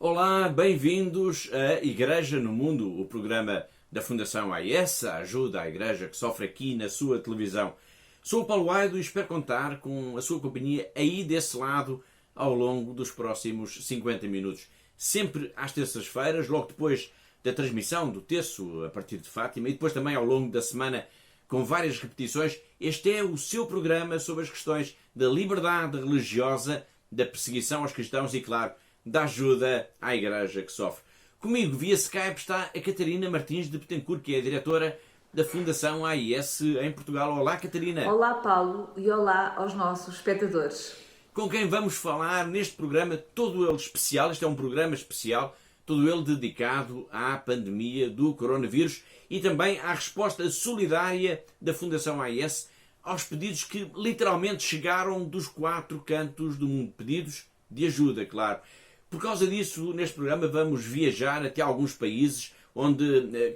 Olá, bem-vindos a Igreja no Mundo, o programa da Fundação AIS, a ajuda à Igreja que sofre aqui na sua televisão. Sou o Paulo Aido e espero contar com a sua companhia aí desse lado ao longo dos próximos 50 minutos. Sempre às terças-feiras, logo depois da transmissão do terço a partir de Fátima e depois também ao longo da semana com várias repetições. Este é o seu programa sobre as questões da liberdade religiosa, da perseguição aos cristãos e, claro, da ajuda à Igreja que sofre. Comigo, via Skype, está a Catarina Martins de Betancourt, que é a diretora da Fundação AIS em Portugal. Olá, Catarina. Olá, Paulo, e olá aos nossos espectadores. Com quem vamos falar neste programa, todo ele especial. Este é um programa especial, todo ele dedicado à pandemia do coronavírus e também à resposta solidária da Fundação AIS aos pedidos que literalmente chegaram dos 4 cantos do mundo. Pedidos de ajuda, claro. Por causa disso, neste programa vamos viajar até alguns países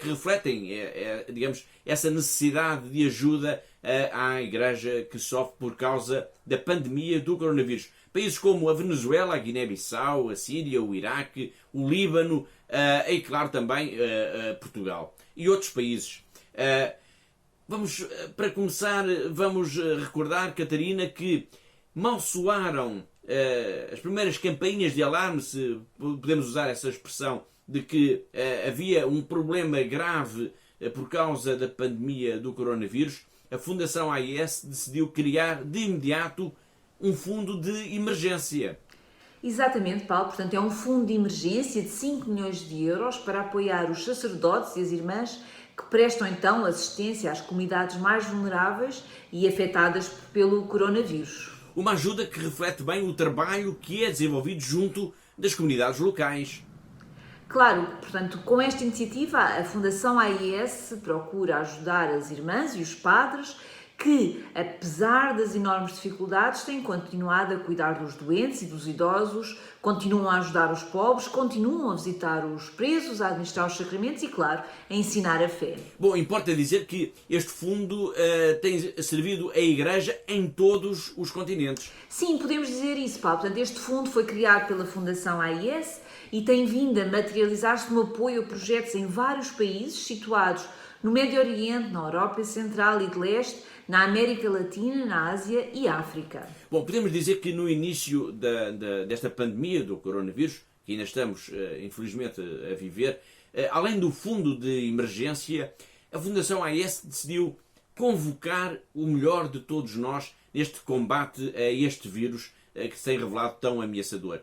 que refletem, digamos, essa necessidade de ajuda à Igreja que sofre por causa da pandemia do coronavírus. Países como a Venezuela, a Guiné-Bissau, a Síria, o Iraque, o Líbano e, claro, também Portugal e outros países. Para começar, vamos recordar, Catarina, que mal soaram as primeiras campainhas de alarme, se podemos usar essa expressão, de que havia um problema grave por causa da pandemia do coronavírus, a Fundação AIS decidiu criar de imediato um fundo de emergência. Exatamente, Paulo. Portanto, é um fundo de emergência de 5 milhões de euros para apoiar os sacerdotes e as irmãs que prestam então assistência às comunidades mais vulneráveis e afetadas pelo coronavírus. Uma ajuda que reflete bem o trabalho que é desenvolvido junto das comunidades locais. Claro, portanto, com esta iniciativa, a Fundação AIS procura ajudar as irmãs e os padres que, apesar das enormes dificuldades, têm continuado a cuidar dos doentes e dos idosos, continuam a ajudar os pobres, continuam a visitar os presos, a administrar os sacramentos e, claro, a ensinar a fé. Bom, importa dizer que este fundo tem servido a Igreja em todos os continentes. Sim, podemos dizer isso, Paulo. Portanto, este fundo foi criado pela Fundação AIS e tem vindo a materializar-se no apoio a projetos em vários países situados no Médio Oriente, na Europa Central e de Leste, na América Latina, na Ásia e África. Bom, podemos dizer que no início desta pandemia do coronavírus, que ainda estamos, infelizmente, a viver, além do fundo de emergência, a Fundação AIS decidiu convocar o melhor de todos nós neste combate a este vírus que se tem revelado tão ameaçador.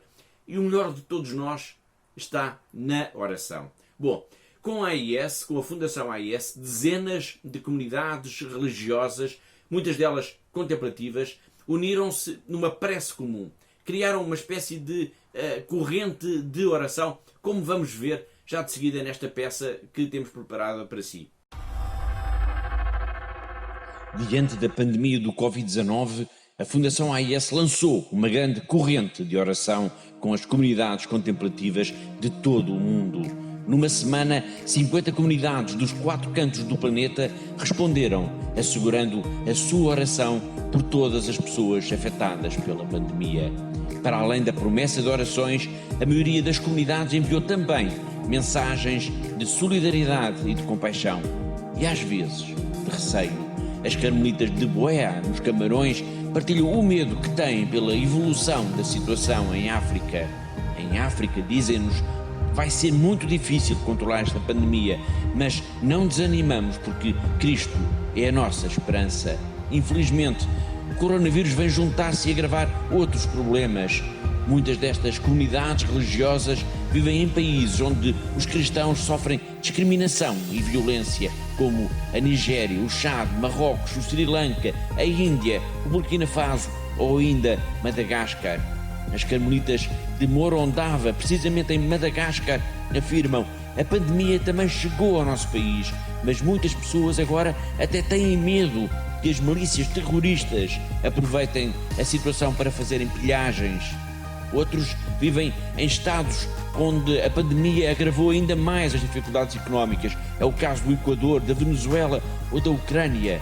E o melhor de todos nós está na oração. Bom, com a AIS, com a Fundação AIS, dezenas de comunidades religiosas, muitas delas contemplativas, uniram-se numa prece comum. Criaram uma espécie de corrente de oração, como vamos ver já de seguida nesta peça que temos preparada para si. Diante da pandemia do Covid-19, a Fundação AIS lançou uma grande corrente de oração com as comunidades contemplativas de todo o mundo. Numa semana, 50 comunidades dos 4 cantos do planeta responderam, assegurando a sua oração por todas as pessoas afetadas pela pandemia. Para além da promessa de orações, a maioria das comunidades enviou também mensagens de solidariedade e de compaixão. E às vezes, de receio. As carmelitas de Boea, nos Camarões, partilham o medo que têm pela evolução da situação em África. Em África, dizem-nos, vai ser muito difícil controlar esta pandemia, mas não desanimamos porque Cristo é a nossa esperança. Infelizmente, o coronavírus vem juntar-se e agravar outros problemas. Muitas destas comunidades religiosas vivem em países onde os cristãos sofrem discriminação e violência, como a Nigéria, o Chad, Marrocos, o Sri Lanka, a Índia, o Burkina Faso ou ainda Madagascar. As carmelitas de Morondava, precisamente em Madagascar, afirmam: a pandemia também chegou ao nosso país, mas muitas pessoas agora até têm medo que as milícias terroristas aproveitem a situação para fazerem pilhagens. Outros vivem em estados onde a pandemia agravou ainda mais as dificuldades económicas. É o caso do Equador, da Venezuela ou da Ucrânia.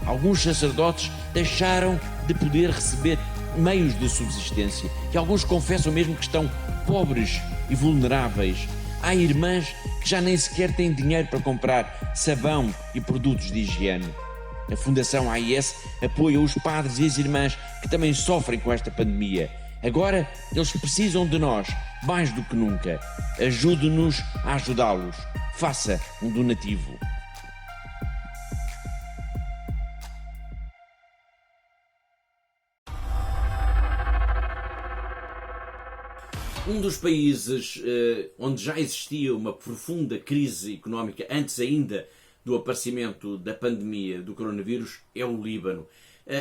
Alguns sacerdotes deixaram de poder receber meios de subsistência e alguns confessam mesmo que estão pobres e vulneráveis. Há irmãs que já nem sequer têm dinheiro para comprar sabão e produtos de higiene. A Fundação AIS apoia os padres e as irmãs que também sofrem com esta pandemia. Agora eles precisam de nós, mais do que nunca. Ajude-nos a ajudá-los. Faça um donativo. Um dos países onde já existia uma profunda crise económica antes ainda do aparecimento da pandemia do coronavírus é o Líbano.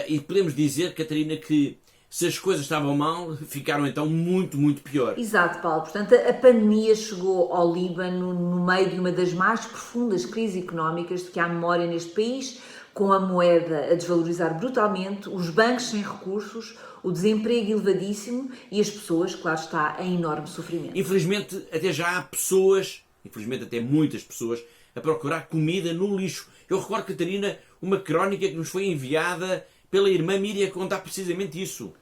E podemos dizer, Catarina, que se as coisas estavam mal, ficaram então muito, muito pior. Exato, Paulo. Portanto, a pandemia chegou ao Líbano no meio de uma das mais profundas crises económicas de que há memória neste país, com a moeda a desvalorizar brutalmente, os bancos sem recursos, o desemprego elevadíssimo e as pessoas, claro está, em enorme sofrimento. Infelizmente, até já há pessoas, infelizmente até muitas pessoas, a procurar comida no lixo. Eu recordo, Catarina, uma crónica que nos foi enviada pela irmã Míria a contar precisamente isso.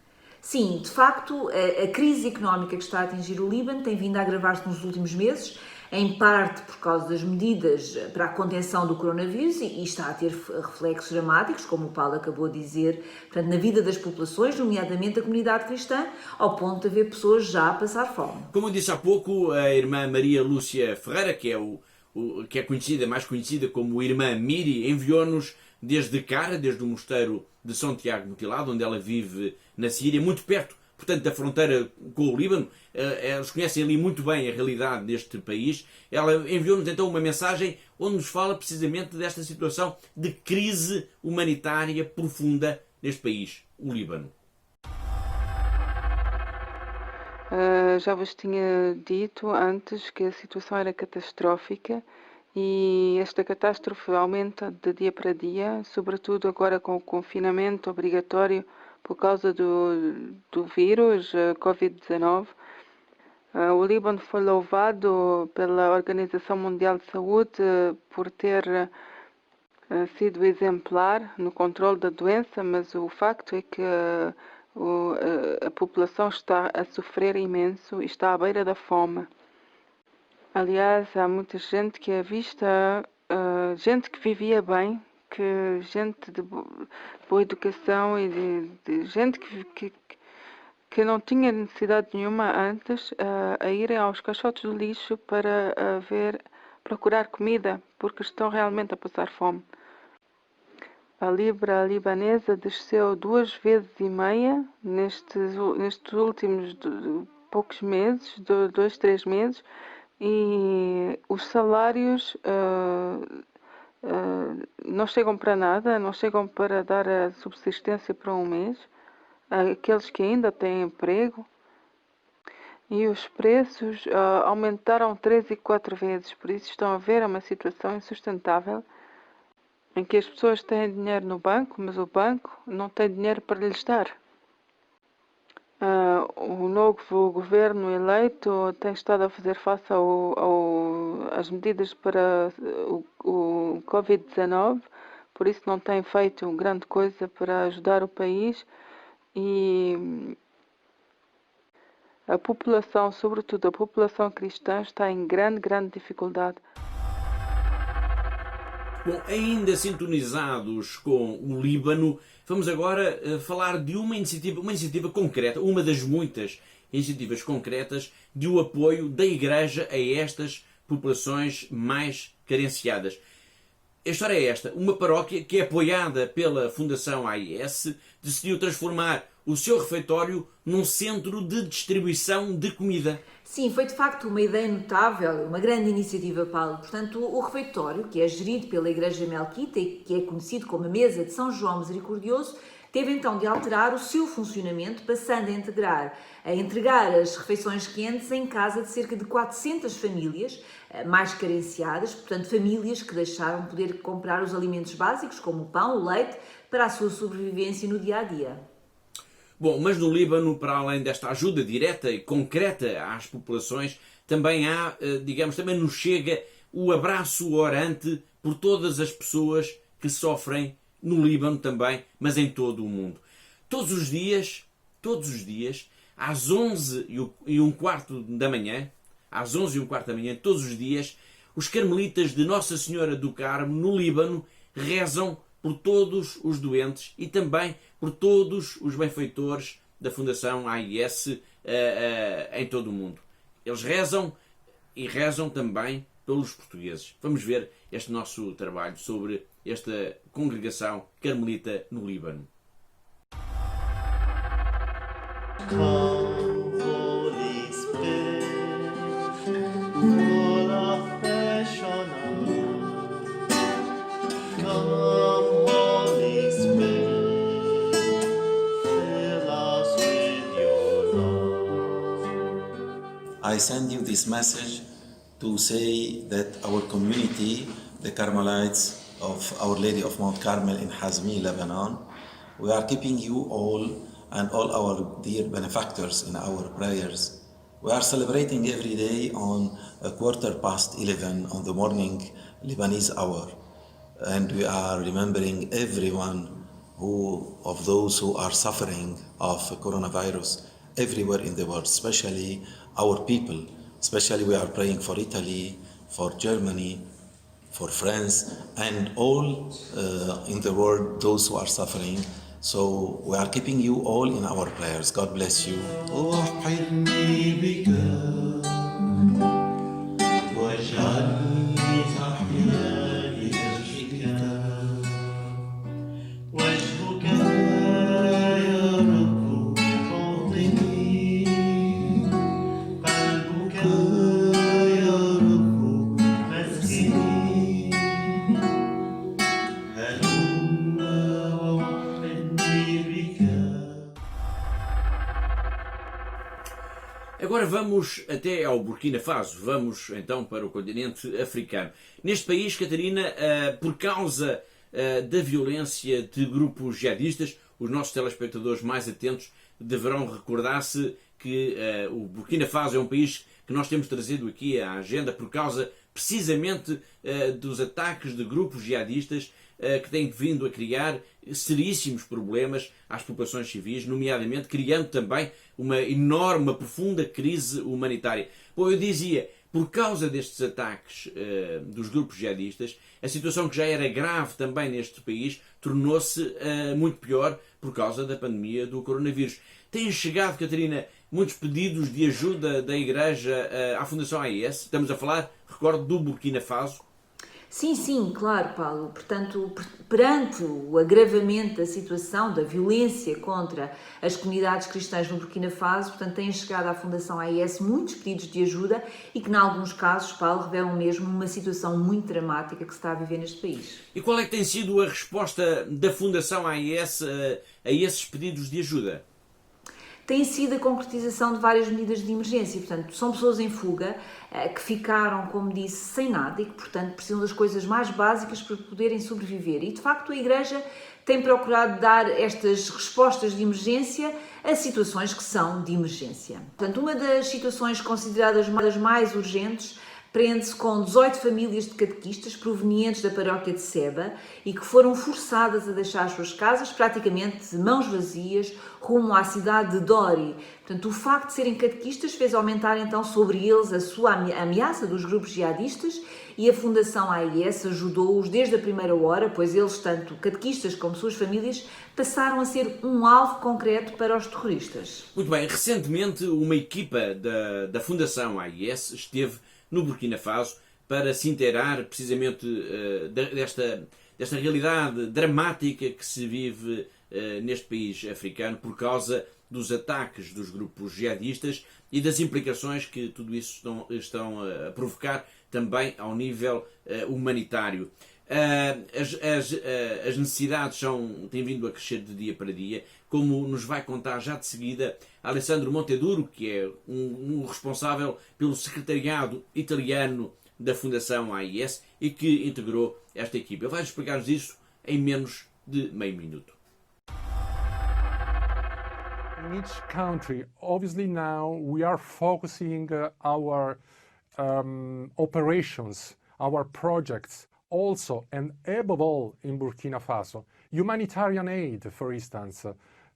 Sim, de facto, a crise económica que está a atingir o Líbano tem vindo a agravar-se nos últimos meses, em parte por causa das medidas para a contenção do coronavírus e está a ter reflexos dramáticos, como o Paulo acabou de dizer, portanto, na vida das populações, nomeadamente a comunidade cristã, ao ponto de haver pessoas já a passar fome. Como eu disse há pouco, a irmã Maria Lúcia Ferreira, que é conhecida, mais conhecida como Irmã Miri, enviou-nos desde Cara, desde o mosteiro de São Tiago Mutilado, onde ela vive na Síria, muito perto, portanto, da fronteira com o Líbano. Eles conhecem ali muito bem a realidade deste país. Ela enviou-nos então uma mensagem onde nos fala precisamente desta situação de crise humanitária profunda neste país, o Líbano. Já vos tinha dito antes que a situação era catastrófica e esta catástrofe aumenta de dia para dia, sobretudo agora com o confinamento obrigatório por causa do vírus Covid-19. O Líbano foi louvado pela Organização Mundial de Saúde por ter sido exemplar no controle da doença, mas o facto é que a população está a sofrer imenso e está à beira da fome. Aliás, há muita gente que é vista, gente que vivia bem, que gente de boa educação e de gente que não tinha necessidade nenhuma antes a irem aos caixotes de lixo para procurar comida, porque estão realmente a passar fome. A libra libanesa desceu 2,5 vezes nestes últimos poucos meses, 2, 3 meses, e os salários não chegam para nada, não chegam para dar a subsistência para um mês, aqueles que ainda têm emprego, e os preços aumentaram 3 e 4 vezes, por isso estão a ver uma situação insustentável, em que as pessoas têm dinheiro no banco, mas o banco não tem dinheiro para lhes dar. O novo governo eleito tem estado a fazer face às medidas para o Covid-19, por isso não tem feito grande coisa para ajudar o país e a população, sobretudo a população cristã, está em grande dificuldade. Bom, ainda sintonizados com o Líbano, vamos agora falar de uma iniciativa concreta, uma das muitas iniciativas concretas de o apoio da Igreja a estas populações mais carenciadas. A história é esta: uma paróquia que é apoiada pela Fundação AIS decidiu transformar o seu refeitório num centro de distribuição de comida. Sim, foi de facto uma ideia notável, uma grande iniciativa, Paulo. Portanto, o refeitório, que é gerido pela Igreja Melquita e que é conhecido como a Mesa de São João Misericordioso, teve então de alterar o seu funcionamento, passando a entregar as refeições quentes em casa de cerca de 400 famílias mais carenciadas, portanto famílias que deixaram de poder comprar os alimentos básicos, como o pão, o leite, para a sua sobrevivência no dia-a-dia. Bom, mas no Líbano, para além desta ajuda direta e concreta às populações, também há, também nos chega o abraço orante por todas as pessoas que sofrem no Líbano também, mas em todo o mundo. Todos os dias, às 11h15 da manhã, às 11h15 da manhã, todos os dias, os carmelitas de Nossa Senhora do Carmo, no Líbano, rezam por todos os doentes e também por todos os benfeitores da Fundação AIS em todo o mundo. Eles rezam e rezam também pelos portugueses. Vamos ver este nosso trabalho sobre esta congregação carmelita no Líbano. Come, Holy Spirit, full of passion and love. Come, Holy Spirit, fill us with your love. I send you this message to say that our community, the Carmelites of Our Lady of Mount Carmel in Hazmi, Lebanon, we are keeping you all and all our dear benefactors in our prayers. We are celebrating every day on 11:15 on the morning Lebanese hour, and we are remembering everyone of those who are suffering of coronavirus everywhere in the world, especially our people. Especially we are praying for Italy, for Germany, for France, and all in the world, those who are suffering. So we are keeping you all in our prayers. God bless you. وحدني بك واجعلني أحيا لأجلك وجهك يا رب أعطني قلبك يا رب مسكني هلم ووحدني بك. Agora vamos até ao Burkina Faso, vamos então para o continente africano. Neste país, Catarina, por causa da violência de grupos jihadistas, os nossos telespectadores mais atentos deverão recordar-se que o Burkina Faso é um país que nós temos trazido aqui à agenda por causa precisamente dos ataques de grupos jihadistas que têm vindo a criar seríssimos problemas às populações civis, nomeadamente criando também uma enorme, uma profunda crise humanitária. Bom, eu dizia, por causa destes ataques dos grupos jihadistas, a situação que já era grave também neste país tornou-se muito pior por causa da pandemia do coronavírus. Têm chegado, Catarina, muitos pedidos de ajuda da Igreja à Fundação AIS. Estamos a falar, recordo, do Burkina Faso. Sim, claro, Paulo. Portanto, perante o agravamento da situação, da violência contra as comunidades cristãs no Burkina Faso, portanto, têm chegado à Fundação AIS muitos pedidos de ajuda e que, em alguns casos, Paulo, revelam mesmo uma situação muito dramática que se está a viver neste país. E qual é que tem sido a resposta da Fundação AIS a esses pedidos de ajuda? Tem sido a concretização de várias medidas de emergência. Portanto, são pessoas em fuga que ficaram, como disse, sem nada e que, portanto, precisam das coisas mais básicas para poderem sobreviver. E, de facto, a Igreja tem procurado dar estas respostas de emergência a situações que são de emergência. Portanto, uma das situações consideradas mais urgentes prende-se com 18 famílias de catequistas provenientes da paróquia de Seba e que foram forçadas a deixar as suas casas praticamente de mãos vazias rumo à cidade de Dori. Portanto, o facto de serem catequistas fez aumentar então sobre eles a sua ameaça dos grupos jihadistas e a Fundação AIS ajudou-os desde a primeira hora, pois eles, tanto catequistas como suas famílias, passaram a ser um alvo concreto para os terroristas. Muito bem, recentemente uma equipa da Fundação AIS esteve no Burkina Faso para se inteirar precisamente desta realidade dramática que se vive neste país africano por causa dos ataques dos grupos jihadistas e das implicações que tudo isso estão a provocar também ao nível humanitário. As necessidades têm vindo a crescer de dia para dia, como nos vai contar já de seguida Alessandro Monteduro, que é um responsável pelo secretariado italiano da Fundação AIS e que integrou esta equipa. Ele vai explicar-nos isso em menos de meio minuto. In each country, obviously now we are focusing our operations, our projects, also and above all in Burkina Faso. Humanitarian aid, for instance,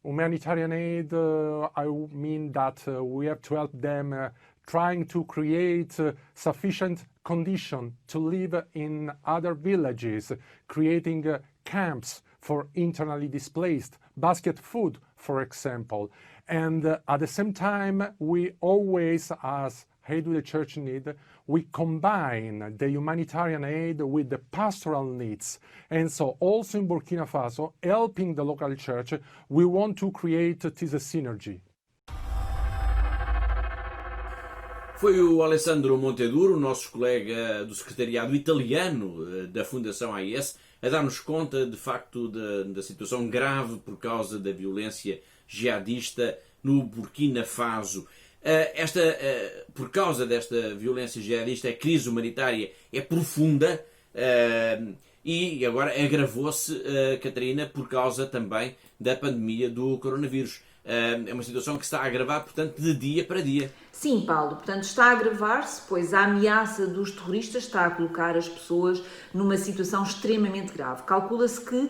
humanitarian aid, I mean that we have to help them trying to create sufficient condition to live in other villages, creating camps for internally displaced, basket food, for example. And at the same time, we always, as Aid with the Church Need, we combine the humanitarian aid with the pastoral needs. And so also in Burkina Faso, helping the local church, we want to create this synergy. Foi o Alessandro Monteduro, nosso colega do secretariado italiano da Fundação AIS, a dar-nos conta, de facto, da situação grave por causa da violência jihadista no Burkina Faso. Por causa desta violência jihadista, a crise humanitária é profunda e agora agravou-se, Catarina, por causa também da pandemia do coronavírus. É uma situação que se está a agravar, portanto, de dia para dia. Sim, Paulo, portanto está a agravar-se, pois a ameaça dos terroristas está a colocar as pessoas numa situação extremamente grave. Calcula-se que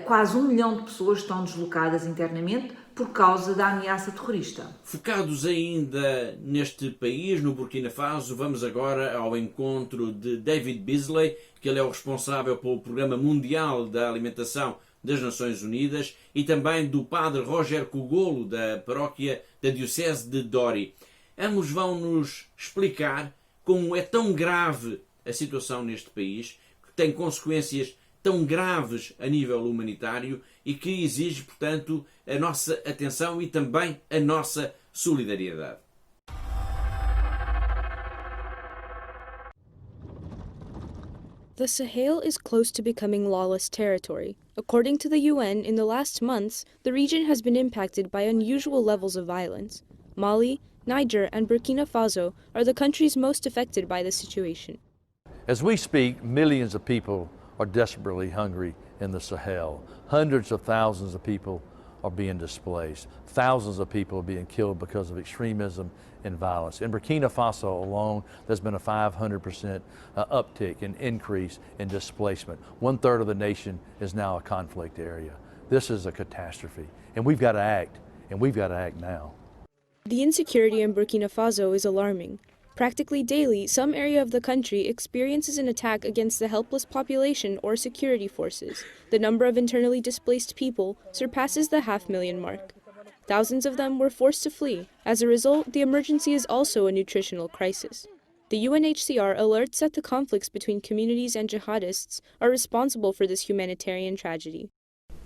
quase 1 milhão de pessoas estão deslocadas internamente por causa da ameaça terrorista. Focados ainda neste país, no Burkina Faso, vamos agora ao encontro de David Beasley, que ele é o responsável pelo Programa Mundial da Alimentação das Nações Unidas, e também do padre Roger Kugolo, da paróquia da Diocese de Dori. Ambos vão nos explicar como é tão grave a situação neste país, que tem consequências tão graves a nível humanitário e que exige, portanto, a nossa atenção e também a nossa solidariedade. The Sahel is close to becoming lawless territory. According to the UN, in the last months, the region has been impacted by unusual levels of violence. Mali, Niger, and Burkina Faso are the countries most affected by the situation. As we speak, millions of people are desperately hungry in the Sahel. Hundreds of thousands of people are being displaced. Thousands of people are being killed because of extremism and violence. In Burkina Faso alone, there's been a 500% uptick and increase in displacement. 1/3 of the nation is now a conflict area. This is a catastrophe, and we've got to act, and we've got to act now. The insecurity in Burkina Faso is alarming. Practically daily, some area of the country experiences an attack against the helpless population or security forces. The number of internally displaced people surpasses the 500,000 mark. Thousands of them were forced to flee. As a result, the emergency is also a nutritional crisis. The UNHCR alerts that the conflicts between communities and jihadists are responsible for this humanitarian tragedy.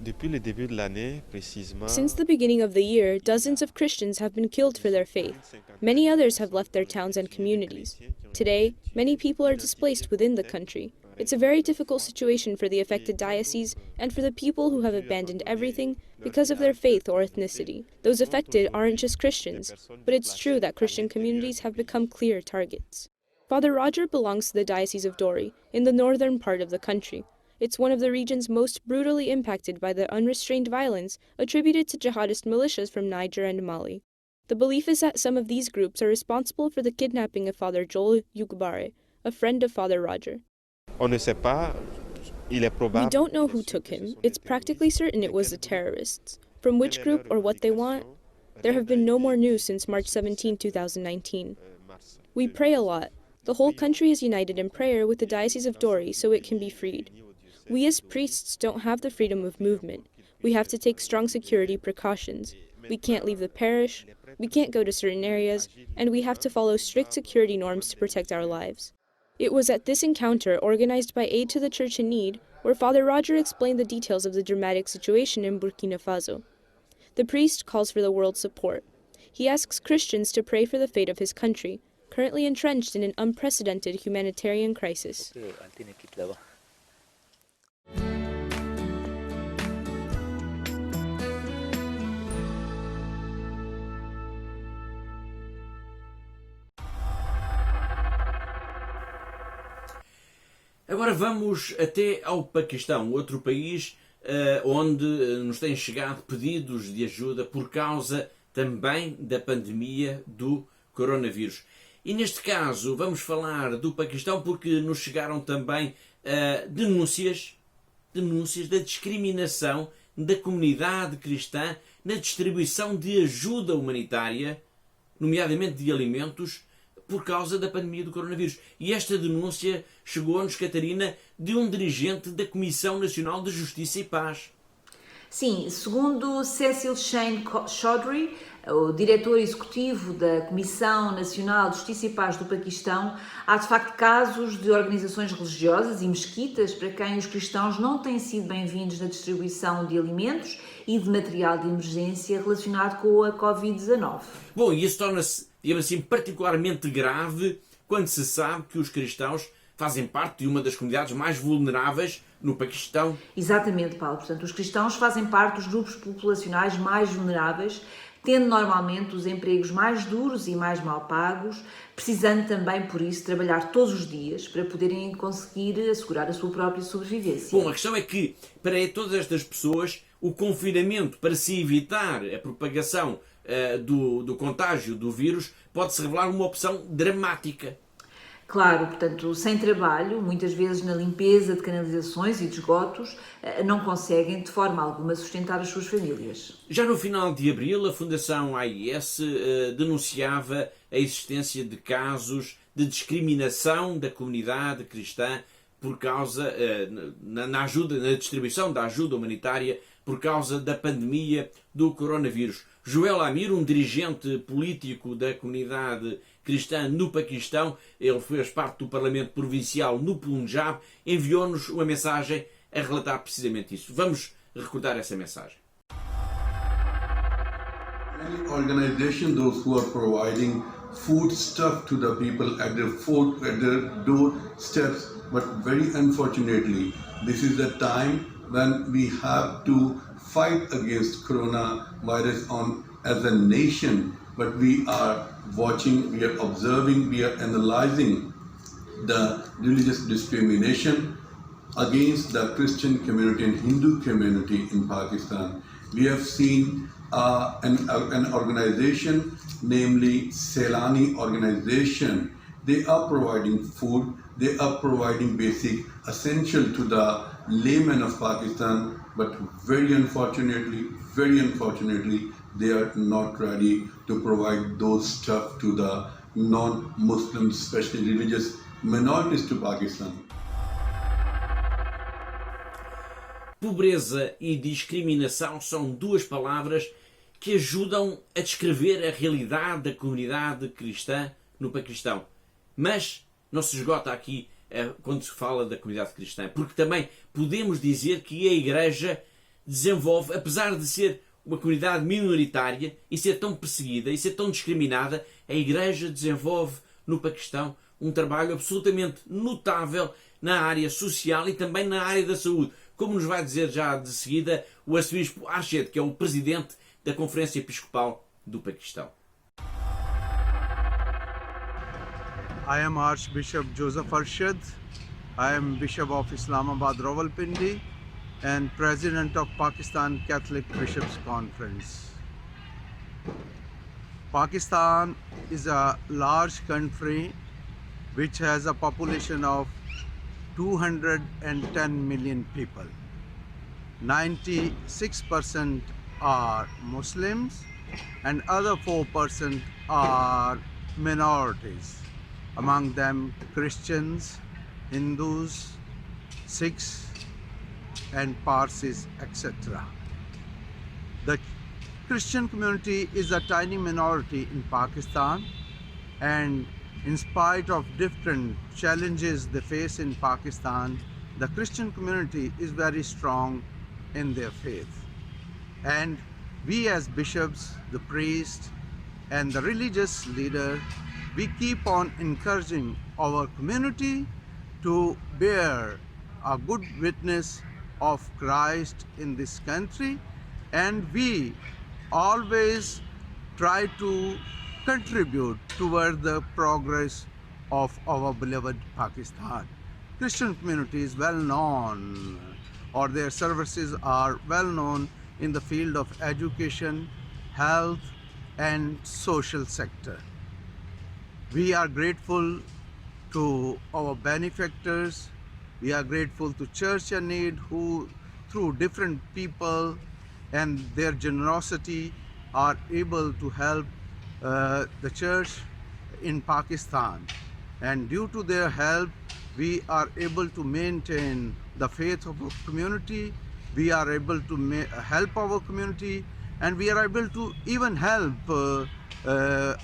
Since the beginning of the year, dozens of Christians have been killed for their faith. Many others have left their towns and communities. Today, many people are displaced within the country. It's a very difficult situation for the affected dioceses and for the people who have abandoned everything because of their faith or ethnicity. Those affected aren't just Christians, but it's true that Christian communities have become clear targets. Father Roger belongs to the Diocese of Dori, in the northern part of the country. It's one of the regions most brutally impacted by the unrestrained violence attributed to jihadist militias from Niger and Mali. The belief is that some of these groups are responsible for the kidnapping of Father Joel Yugbare, a friend of Father Roger. We don't know who took him. It's practically certain it was the terrorists. From which group or what they want, there have been no more news since March 17, 2019. We pray a lot. The whole country is united in prayer with the Diocese of Dori so it can be freed. We as priests don't have the freedom of movement. We have to take strong security precautions. We can't leave the parish, we can't go to certain areas, and we have to follow strict security norms to protect our lives. It was at this encounter, organized by Aid to the Church in Need, where Father Roger explained the details of the dramatic situation in Burkina Faso. The priest calls for the world's support. He asks Christians to pray for the fate of his country, currently entrenched in an unprecedented humanitarian crisis. Agora vamos até ao Paquistão, outro país onde nos têm chegado pedidos de ajuda por causa também da pandemia do coronavírus. E neste caso vamos falar do Paquistão porque nos chegaram também denúncias da discriminação da comunidade cristã na distribuição de ajuda humanitária, nomeadamente de alimentos, por causa da pandemia do coronavírus. E esta denúncia chegou-nos, Catarina, de um dirigente da Comissão Nacional de Justiça e Paz. Sim, segundo Cecil Shane Chaudhry, o diretor executivo da Comissão Nacional de Justiça e Paz do Paquistão, há de facto casos de organizações religiosas e mesquitas para quem os cristãos não têm sido bem-vindos na distribuição de alimentos e de material de emergência relacionado com a Covid-19. Bom, e isso torna-se, digamos assim, particularmente grave quando se sabe que os cristãos fazem parte de uma das comunidades mais vulneráveis no Paquistão. Exatamente, Paulo. Portanto, os cristãos fazem parte dos grupos populacionais mais vulneráveis, tendo normalmente os empregos mais duros e mais mal pagos, precisando também, por isso, trabalhar todos os dias para poderem conseguir assegurar a sua própria sobrevivência. Bom, a questão é que, para todas estas pessoas, o confinamento, para se evitar a propagação do contágio do vírus, pode-se revelar uma opção dramática. Claro, portanto, sem trabalho, muitas vezes na limpeza de canalizações e de esgotos, não conseguem de forma alguma sustentar as suas famílias. Já no final de abril, a Fundação AIS denunciava a existência de casos de discriminação da comunidade cristã por causa, na distribuição da ajuda humanitária por causa da pandemia do coronavírus. Joel Amir, um dirigente político da comunidade cristã no Paquistão, ele fez parte do Parlamento Provincial no Punjab, enviou-nos uma mensagem a relatar precisamente isso. Vamos recordar essa mensagem. Many organizations, those who are providing food stuff to the people at their doorsteps, but very unfortunately, this is the time when we have to fight against coronavirus as a nation, but we are watching, we are observing, we are analyzing the religious discrimination against the Christian community and Hindu community in Pakistan. We have seen an organization, namely Selani organization. They are providing food, they are providing basic essential to the layman of Pakistan, but very unfortunately, they are not ready to provide those stuff to the non-Muslims, especially religious minorities to Pakistan. Pobreza e discriminação são duas palavras que ajudam a descrever a realidade da comunidade cristã no Paquistão. Mas não se esgota aqui quando se fala da comunidade cristã, porque também podemos dizer que a Igreja desenvolve, apesar de ser uma comunidade minoritária e ser tão perseguida e ser tão discriminada, a Igreja desenvolve no Paquistão um trabalho absolutamente notável na área social e também na área da saúde, como nos vai dizer já de seguida o arcebispo Arshad, que é o presidente da Conferência Episcopal do Paquistão. I am Archbishop Joseph Arshad. I am Bishop of Islamabad Rawalpindi and President of Pakistan Catholic Bishops Conference. Pakistan is a large country which has a population of 210 million people. 96% are Muslims and other 4% are minorities. Among them Christians, Hindus, Sikhs and Parsis, etc. The Christian community is a tiny minority in Pakistan, and in spite of different challenges they face in Pakistan, the Christian community is very strong in their faith. And we as bishops, the priests and the religious leader, we keep on encouraging our community to bear a good witness of Christ in this country, and we always try to contribute toward the progress of our beloved Pakistan. Christian community is well known, or their services are well known in the field of education, health and social sector. We are grateful to our benefactors. We are grateful to Church in Need who through different people and their generosity are able to help the church in Pakistan. And due to their help, we are able to maintain the faith of our community, we are able to help our community, and we are able to even help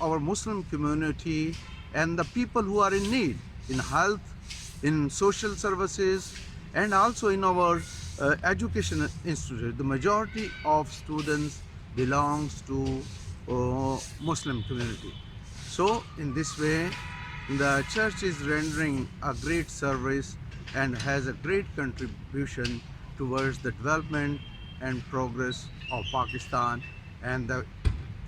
our Muslim community and the people who are in need, in health, in social services, and also in our education institute. The majority of students belongs to Muslim community. So in this way, the church is rendering a great service and has a great contribution towards the development and progress of Pakistan, and the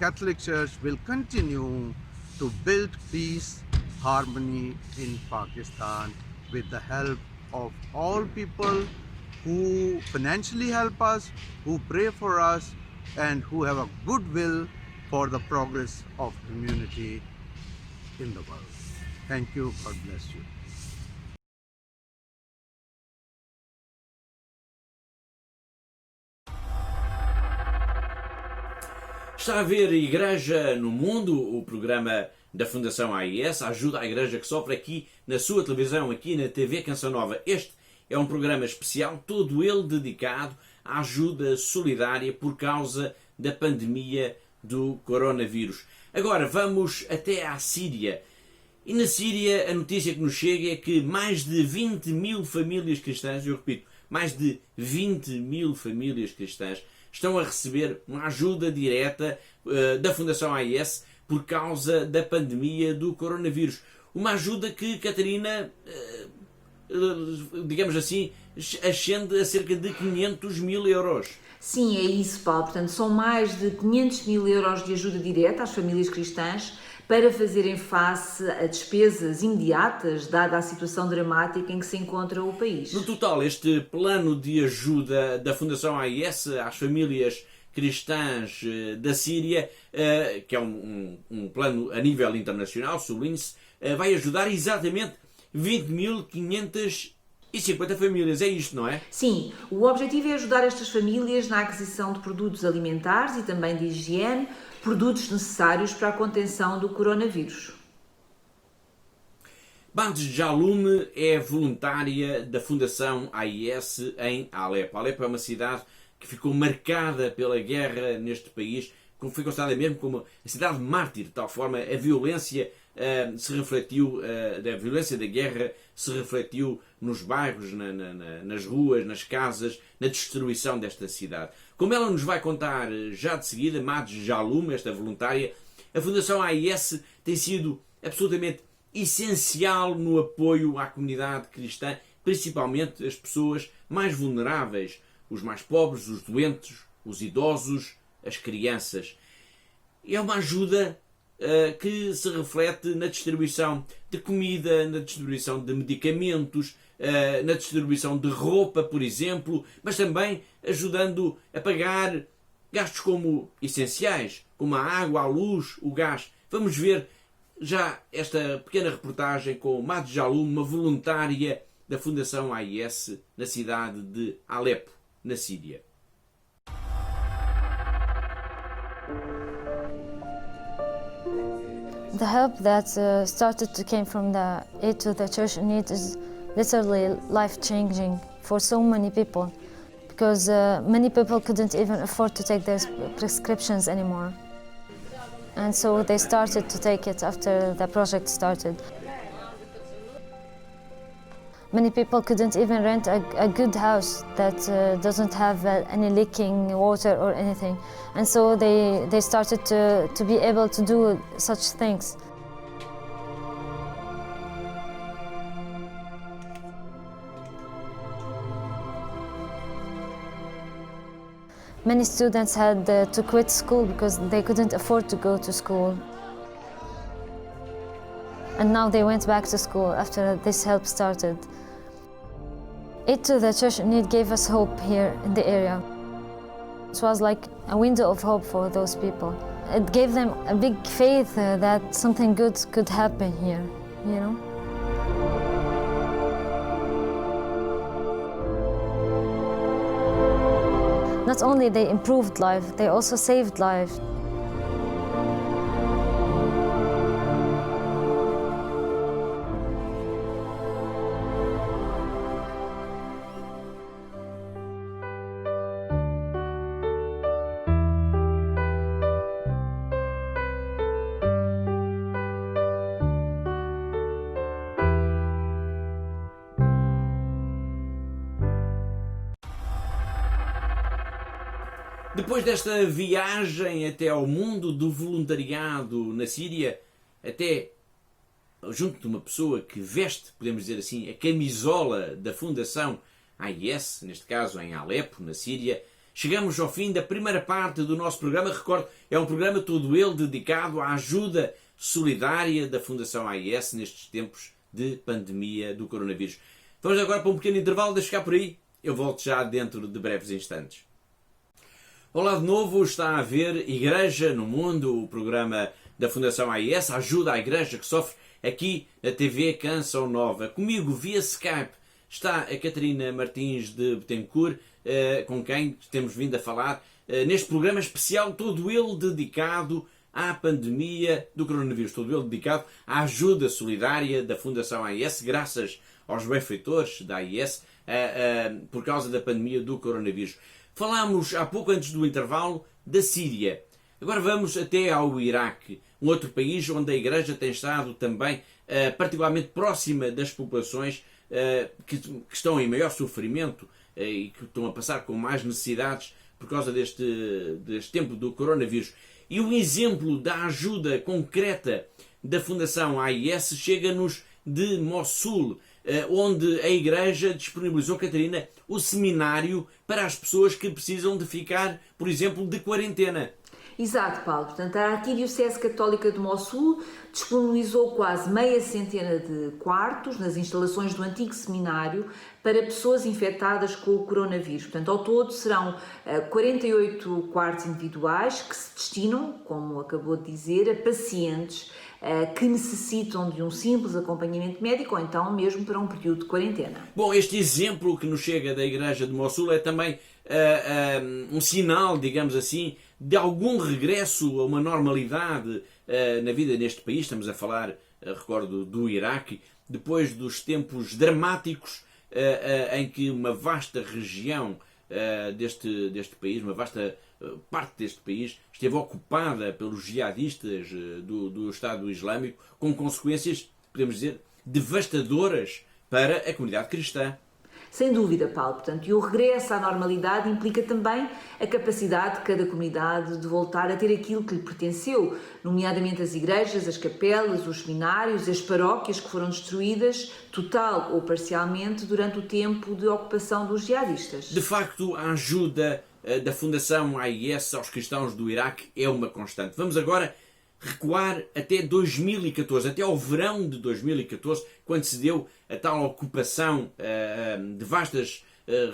Catholic Church will continue to build peace, harmony in Pakistan with the help of all people who financially help us, who pray for us, and who have a good will for the progress of community in the world. Thank you. God bless you. Está a ver a Igreja no Mundo, o programa da Fundação AIS, ajuda a Igreja que sofre, aqui na sua televisão, aqui na TV Canção Nova. Este é um programa especial, todo ele dedicado à ajuda solidária por causa da pandemia do coronavírus. Agora vamos até à Síria. E na Síria a notícia que nos chega é que mais de 20 mil famílias cristãs, eu repito, mais de 20 mil famílias cristãs estão a receber uma ajuda direta da Fundação AIS por causa da pandemia do coronavírus. Uma ajuda que, Catarina, digamos assim, ascende a cerca de 500 mil euros. Sim, é isso, Paulo. Portanto, são mais de 500 mil euros de ajuda direta às famílias cristãs para fazerem face a despesas imediatas, dada a situação dramática em que se encontra o país. No total, este plano de ajuda da Fundação AIS às famílias cristãs da Síria, que é um plano a nível internacional, sublinhe-se, vai ajudar exatamente 20.550 famílias. É isto, não é? Sim, o objetivo é ajudar estas famílias na aquisição de produtos alimentares e também de higiene, produtos necessários para a contenção do coronavírus. Bandes Jaloum é voluntária da Fundação AIS em Alepo. Alepo é uma cidade que ficou marcada pela guerra neste país, como foi considerada mesmo como a cidade mártir, de tal forma a violência se refletiu, a violência da guerra se refletiu nos bairros, nas ruas, nas casas, na destruição desta cidade. Como ela nos vai contar já de seguida, Bandes Jaloum, esta voluntária, a Fundação AIS tem sido absolutamente essencial no apoio à comunidade cristã, principalmente as pessoas mais vulneráveis, os mais pobres, os doentes, os idosos, as crianças. É uma ajuda que se reflete na distribuição de comida, na distribuição de medicamentos, na distribuição de roupa, por exemplo, mas também ajudando a pagar gastos como essenciais, como a água, a luz, o gás. Vamos ver já esta pequena reportagem com Bandes Jaloum, uma voluntária da Fundação AIS na cidade de Alepo, na Síria. The help that started to came from the aid to the church in need is literally life-changing for so many people, because many people couldn't even afford to take their prescriptions anymore. And so they started to take it after the project started. Many people couldn't even rent a good house that doesn't have any leaking water or anything. And so they started to be able to do such things. Many students had to quit school because they couldn't afford to go to school. And now they went back to school after this help started. Aid to the church in need gave us hope here in the area. It was like a window of hope for those people. It gave them a big faith that something good could happen here, you know? not only they improved life, they also saved life. Depois desta viagem até ao mundo do voluntariado na Síria, até junto de uma pessoa que veste, podemos dizer assim, a camisola da Fundação AIS, neste caso em Alepo, na Síria, chegamos ao fim da primeira parte do nosso programa. Recordo, é um programa todo ele dedicado à ajuda solidária da Fundação AIS nestes tempos de pandemia do coronavírus. Vamos agora para um pequeno intervalo, deixa ficar por aí. Eu volto já dentro de breves instantes. Olá de novo, está a ver Igreja no Mundo, o programa da Fundação AIS, ajuda à Igreja que sofre, aqui na TV Canção Nova. Comigo, via Skype, está a Catarina Martins de Betancourt, com quem temos vindo a falar neste programa especial, todo ele dedicado à pandemia do coronavírus, todo ele dedicado à ajuda solidária da Fundação AIS, graças aos benfeitores da AIS, por causa da pandemia do coronavírus. Falámos há pouco antes do intervalo da Síria. Agora vamos até ao Iraque, um outro país onde a Igreja tem estado também particularmente próxima das populações que estão em maior sofrimento e que estão a passar com mais necessidades por causa deste tempo do coronavírus. E um exemplo da ajuda concreta da Fundação AIS chega-nos de Mossul, onde a Igreja disponibilizou, Catarina, o seminário para as pessoas que precisam de ficar, por exemplo, de quarentena. Exato, Paulo. Portanto, a Arquidiocese Católica de Mossul disponibilizou quase meia centena de quartos nas instalações do antigo seminário para pessoas infectadas com o coronavírus. Portanto, ao todo serão 48 quartos individuais que se destinam, como acabou de dizer, a pacientes que necessitam de um simples acompanhamento médico ou então mesmo para um período de quarentena. Bom, este exemplo que nos chega da Igreja de Mossul é também um sinal, digamos assim, de algum regresso a uma normalidade na vida neste país. Estamos a falar, recordo, do Iraque, depois dos tempos dramáticos em que uma vasta região deste país, uma vasta parte deste país, esteve ocupada pelos jihadistas do Estado Islâmico, com consequências, podemos dizer, devastadoras para a comunidade cristã. Sem dúvida, Paulo. Portanto, e o regresso à normalidade implica também a capacidade de cada comunidade de voltar a ter aquilo que lhe pertenceu, nomeadamente as igrejas, as capelas, os seminários, as paróquias que foram destruídas, total ou parcialmente, durante o tempo de ocupação dos jihadistas. De facto, a ajuda da Fundação AIS aos cristãos do Iraque é uma constante. Vamos agora recuar até 2014, até ao verão de 2014, quando se deu a tal ocupação de vastas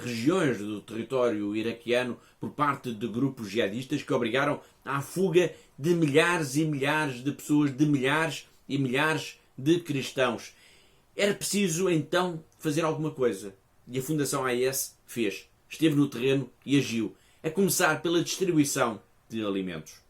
regiões do território iraquiano por parte de grupos jihadistas que obrigaram à fuga de milhares e milhares de pessoas, de milhares e milhares de cristãos. Era preciso então fazer alguma coisa. E a Fundação AIS fez. Esteve no terreno e agiu. A começar pela distribuição de alimentos.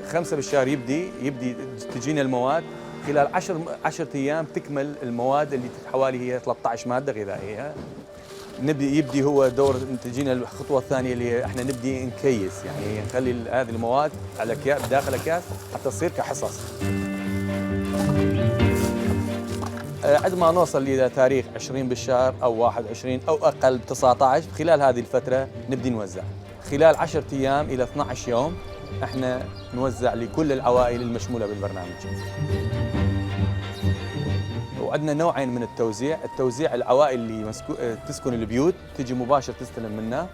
خمسة بالشهر يبدي تجينا المواد خلال 10 ايام تكمل المواد اللي حوالي هي 13 ماده غذائيه. يبدي هو دور تجينا الخطوه الثانيه اللي احنا نبدي نكيس، يعني نخلي هذه المواد على داخل اكياس حتى تصير كحصص. عند ما نوصل الى تاريخ 20 بالشهر او 21 او اقل ب 19، خلال هذه الفتره نبدي نوزع. خلال 10 ايام الى 12 يوم احنا نوزع لكل العوائل المشموله بالبرنامج. وعندنا نوعين من التوزيع العوائل اللي تسكن البيوت تجي مباشر تستلم منا.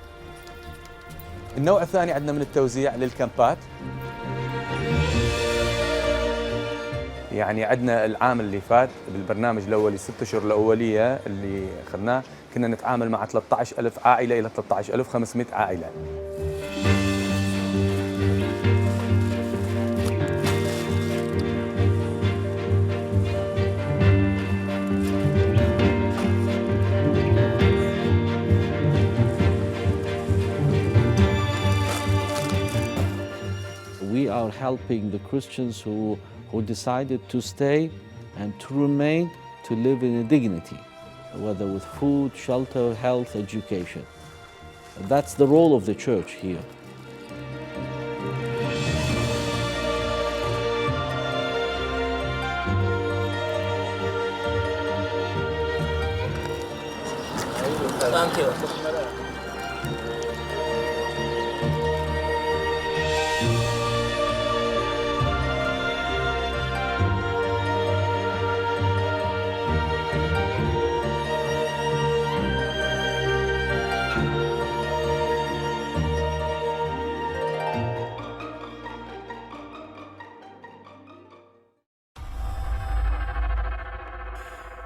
النوع الثاني عندنا من التوزيع للكامبات، يعني عندنا العام اللي فات بالبرنامج الأولي 6 أشهر الأولية اللي أخذناه كنا نتعامل مع 13,000 عائلة إلى 13,500 عائلة. We are helping the Christians who decided to stay and to remain, to live in a dignity, whether with food, shelter, health, education. That's the role of the church here. Thank you.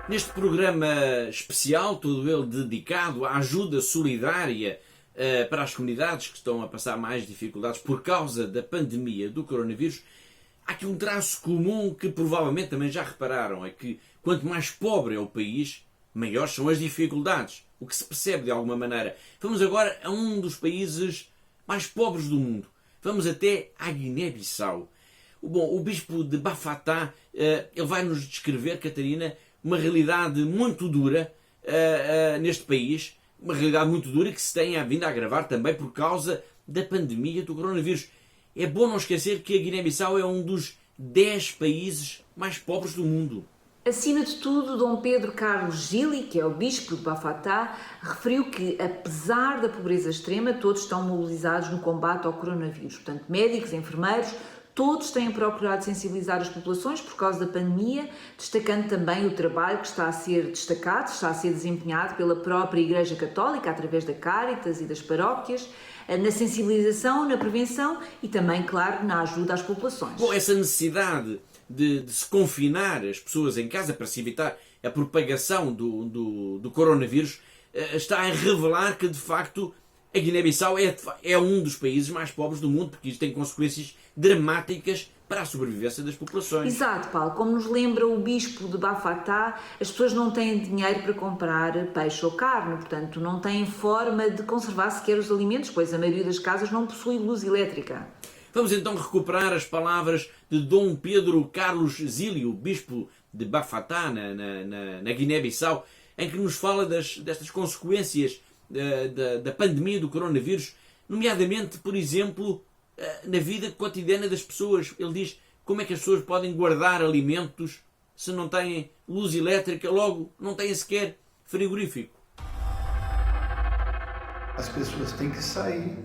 Neste programa especial, todo ele dedicado à ajuda solidária para as comunidades que estão a passar mais dificuldades por causa da pandemia do coronavírus, há aqui um traço comum que provavelmente também já repararam, é que quanto mais pobre é o país, maiores são as dificuldades, o que se percebe de alguma maneira. Vamos agora a um dos países mais pobres do mundo. Vamos até à Guiné-Bissau. Bom, o bispo de Bafatá, ele vai nos descrever, Catarina, uma realidade muito dura neste país, uma realidade muito dura que se tem vindo a agravar também por causa da pandemia do coronavírus. É bom não esquecer que a Guiné-Bissau é um dos 10 países mais pobres do mundo. Acima de tudo, Dom Pedro Carlos Gili, que é o bispo de Bafatá, referiu que, apesar da pobreza extrema, todos estão mobilizados no combate ao coronavírus. Portanto, médicos, enfermeiros, todos têm procurado sensibilizar as populações por causa da pandemia, destacando também o trabalho que está a ser destacado, está a ser desempenhado pela própria Igreja Católica, através da Cáritas e das paróquias, na sensibilização, na prevenção e também, claro, na ajuda às populações. Bom, essa necessidade de se confinar as pessoas em casa para se evitar a propagação do coronavírus está a revelar que, de facto, a Guiné-Bissau é um dos países mais pobres do mundo, porque isto tem consequências dramáticas para a sobrevivência das populações. Exato, Paulo. Como nos lembra o bispo de Bafatá, as pessoas não têm dinheiro para comprar peixe ou carne, portanto não têm forma de conservar sequer os alimentos, pois a maioria das casas não possui luz elétrica. Vamos então recuperar as palavras de Dom Pedro Carlos Gili, o bispo de Bafatá, na Guiné-Bissau, em que nos fala destas consequências da pandemia do coronavírus, nomeadamente, por exemplo, na vida cotidiana das pessoas. Ele diz como é que as pessoas podem guardar alimentos se não têm luz elétrica, logo não têm sequer frigorífico. As pessoas têm que sair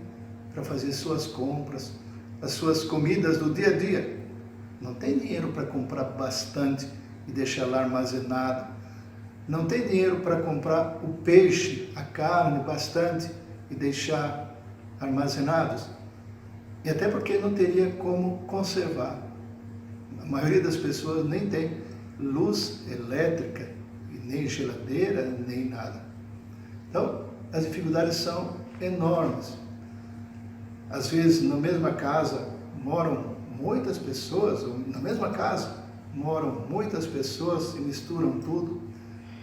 para fazer suas compras, as suas comidas do dia a dia. Não tem dinheiro para comprar bastante e deixar lá armazenado. Não tem dinheiro para comprar o peixe, a carne bastante e deixar armazenados. E até porque não teria como conservar. A maioria das pessoas nem tem luz elétrica, e nem geladeira, nem nada. Então, as dificuldades são enormes. Às vezes, na mesma casa moram muitas pessoas, ou na mesma casa moram muitas pessoas e misturam tudo.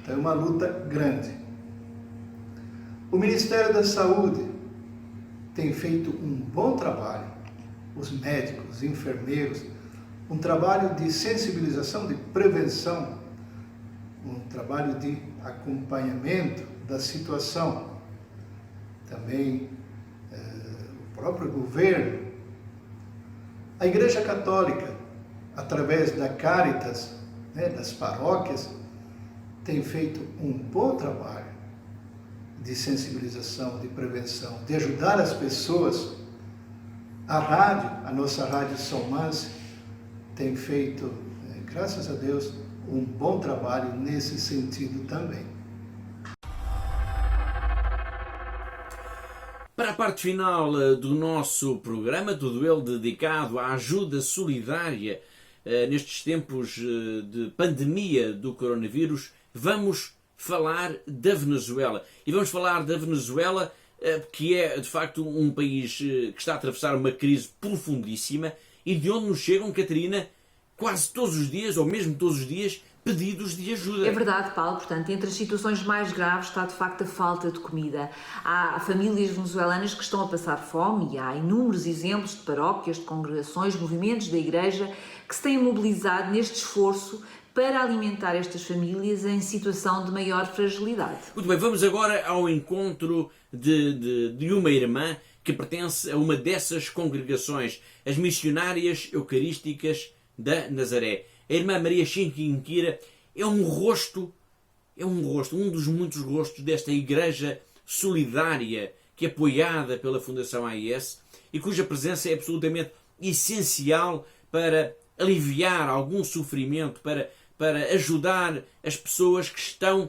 Então, é uma luta grande. O Ministério da Saúde tem feito um bom trabalho, os médicos, os enfermeiros, um trabalho de sensibilização, de prevenção, um trabalho de acompanhamento da situação. Também o próprio governo, a Igreja Católica, através da Cáritas, das paróquias, tem feito um bom trabalho de sensibilização, de prevenção, de ajudar as pessoas. A rádio, a nossa Rádio São Mance, tem feito, graças a Deus, um bom trabalho nesse sentido também. Para a parte final do nosso programa, todo ele dedicado à ajuda solidária nestes tempos de pandemia do coronavírus, vamos falar da Venezuela. E vamos falar da Venezuela, que é de facto um país que está a atravessar uma crise profundíssima e de onde nos chegam, Catarina, quase todos os dias, ou mesmo todos os dias, pedidos de ajuda. É verdade, Paulo. Portanto, entre as situações mais graves está de facto a falta de comida. Há famílias venezuelanas que estão a passar fome e há inúmeros exemplos de paróquias, de congregações, movimentos da Igreja que se têm mobilizado neste esforço para alimentar estas famílias em situação de maior fragilidade. Muito bem, vamos agora ao encontro de uma irmã que pertence a uma dessas congregações, as Missionárias Eucarísticas da Nazaré. A irmã Maria Chiquinquira é um dos muitos rostos desta igreja solidária que é apoiada pela Fundação AIS e cuja presença é absolutamente essencial para aliviar algum sofrimento, para ajudar as pessoas que estão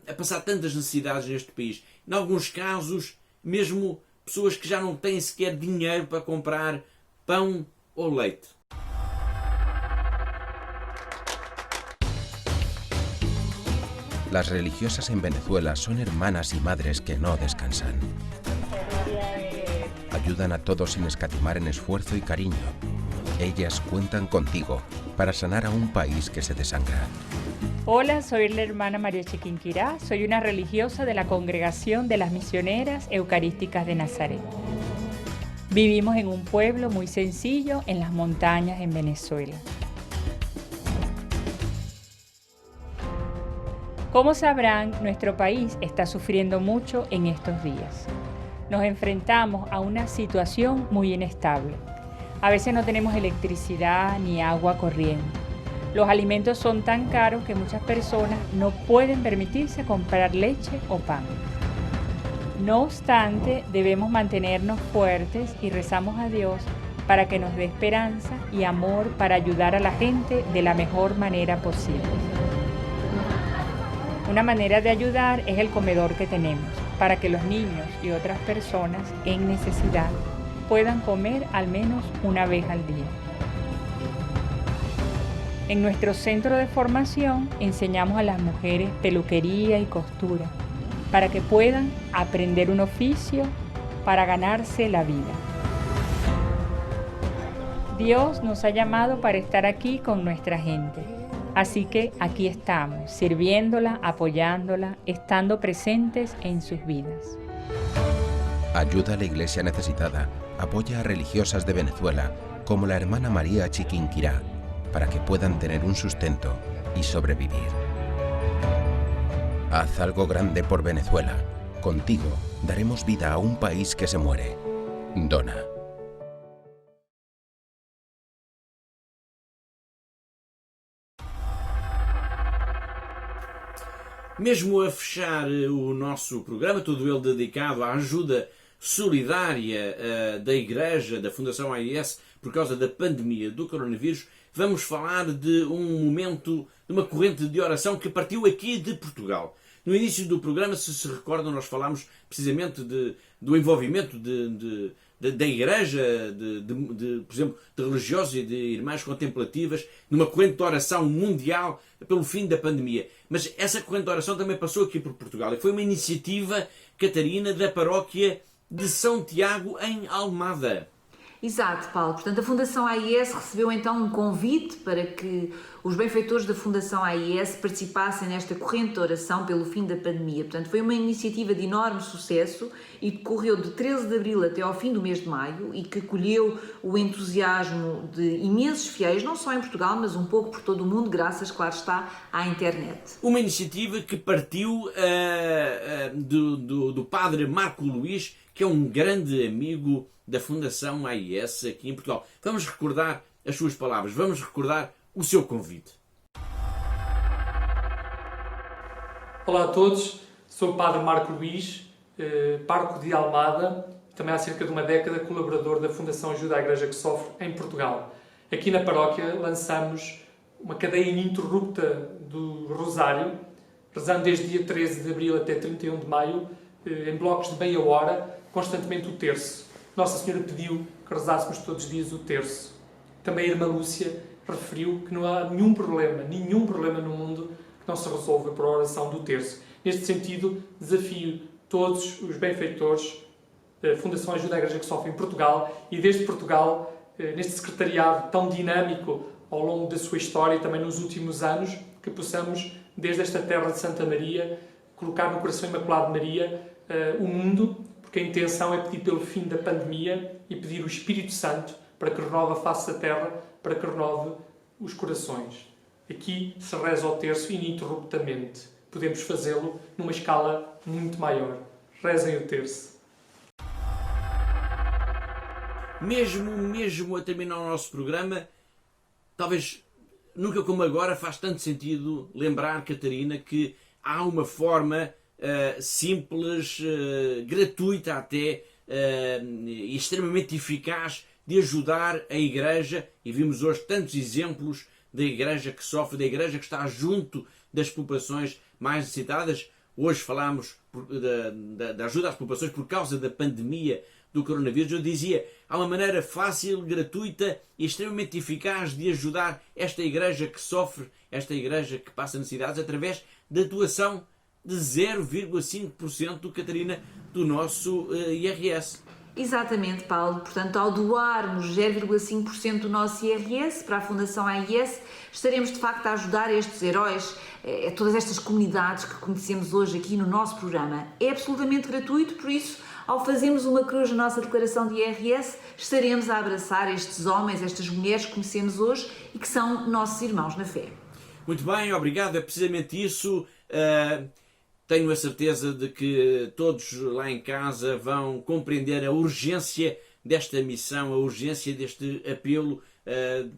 a passar tantas necessidades neste país. Em alguns casos, mesmo pessoas que já não têm sequer dinheiro para comprar pão ou leite. Las religiosas en Venezuela son hermanas y madres que no descansan. Ayudan a todos sin escatimar en esfuerzo y cariño. Ellas cuentan contigo para sanar a un país que se desangra. Hola, soy la hermana María Chiquinquirá, soy una religiosa de la Congregación de las Misioneras Eucarísticas de Nazaret. Vivimos en un pueblo muy sencillo en las montañas en Venezuela. Como sabrán, nuestro país está sufriendo mucho en estos días. Nos enfrentamos a una situación muy inestable. A veces no tenemos electricidad ni agua corriente. Los alimentos son tan caros que muchas personas no pueden permitirse comprar leche o pan. No obstante, debemos mantenernos fuertes y rezamos a Dios para que nos dé esperanza y amor para ayudar a la gente de la mejor manera posible. Una manera de ayudar es el comedor que tenemos, para que los niños y otras personas en necesidad puedan comer al menos una vez al día. En nuestro centro de formación enseñamos a las mujeres peluquería y costura, para que puedan aprender un oficio para ganarse la vida. Dios nos ha llamado para estar aquí con nuestra gente. Así que aquí estamos, sirviéndola, apoyándola, estando presentes en sus vidas. Ayuda a la iglesia necesitada, apoya a religiosas de Venezuela, como la hermana María Chiquinquirá, para que puedan tener un sustento y sobrevivir. Haz algo grande por Venezuela. Contigo daremos vida a un país que se muere. Dona. Mesmo a fechar o nosso programa, todo ele dedicado à ajuda solidária da Igreja, da Fundação AIS, por causa da pandemia do coronavírus, vamos falar de um momento, de uma corrente de oração que partiu aqui de Portugal. No início do programa, se recordam, nós falámos precisamente do envolvimento da Igreja, por exemplo, de religiosos e de irmãs contemplativas, numa corrente de oração mundial pelo fim da pandemia. Mas essa corrente de oração também passou aqui por Portugal. E foi uma iniciativa, Catarina, da paróquia de São Tiago, em Almada. Exato, Paulo. Portanto, a Fundação AIS recebeu então um convite para que os benfeitores da Fundação AIS participassem nesta corrente de oração pelo fim da pandemia. Portanto, foi uma iniciativa de enorme sucesso e decorreu de 13 de abril até ao fim do mês de maio e que colheu o entusiasmo de imensos fiéis, não só em Portugal, mas um pouco por todo o mundo, graças, claro está, à internet. Uma iniciativa que partiu do padre Marco Luís, que é um grande amigo da Fundação AIS aqui em Portugal. Vamos recordar as suas palavras, vamos recordar o seu convite. Olá a todos, sou o Padre Marco Luís, pároco de Almada, também há cerca de uma década colaborador da Fundação Ajuda à Igreja que Sofre em Portugal. Aqui na paróquia lançamos uma cadeia ininterrupta do Rosário, rezando desde dia 13 de abril até 31 de maio, em blocos de meia hora, constantemente o terço. Nossa Senhora pediu que rezássemos todos os dias o terço. Também a irmã Lúcia referiu que não há nenhum problema no mundo que não se resolva por oração do terço. Neste sentido, desafio todos os benfeitores da Fundação Ajuda à Igreja que Sofre em Portugal e desde Portugal, neste secretariado tão dinâmico ao longo da sua história e também nos últimos anos, que possamos, desde esta terra de Santa Maria, colocar no coração Imaculado de Maria o mundo, porque a intenção é pedir pelo fim da pandemia e pedir o Espírito Santo para que renove a face da terra, para que renove os corações. Aqui se reza o terço ininterruptamente. Podemos fazê-lo numa escala muito maior. Rezem o terço. Mesmo a terminar o nosso programa, talvez nunca como agora faz tanto sentido lembrar, Catarina, que há uma forma simples, gratuita até, e extremamente eficaz de ajudar a Igreja, e vimos hoje tantos exemplos da Igreja que sofre, da Igreja que está junto das populações mais necessitadas. Hoje falámos da ajuda às populações por causa da pandemia do coronavírus. Eu dizia, há uma maneira fácil, gratuita e extremamente eficaz de ajudar esta Igreja que sofre, esta Igreja que passa necessidades, através da doação de 0,5%, Catarina, do nosso IRS. Exatamente, Paulo. Portanto, ao doarmos 0,5% do nosso IRS para a Fundação AIS, estaremos de facto a ajudar estes heróis, todas estas comunidades que conhecemos hoje aqui no nosso programa. É absolutamente gratuito, por isso, ao fazermos uma cruz na nossa declaração de IRS, estaremos a abraçar estes homens, estas mulheres que conhecemos hoje e que são nossos irmãos na fé. Muito bem, obrigado. É precisamente isso. Tenho a certeza de que todos lá em casa vão compreender a urgência desta missão, a urgência deste apelo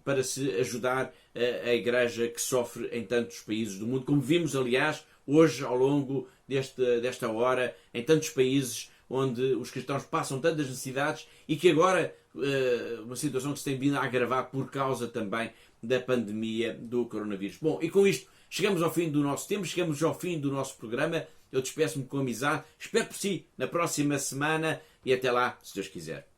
para se ajudar a Igreja que sofre em tantos países do mundo, como vimos, aliás, hoje ao longo desta hora, em tantos países onde os cristãos passam tantas necessidades e que agora, uma situação que se tem vindo a agravar por causa também da pandemia do coronavírus. Bom, e com isto chegamos ao fim do nosso tempo, chegamos ao fim do nosso programa. Eu despeço-me com amizade. Espero por si na próxima semana e até lá, se Deus quiser.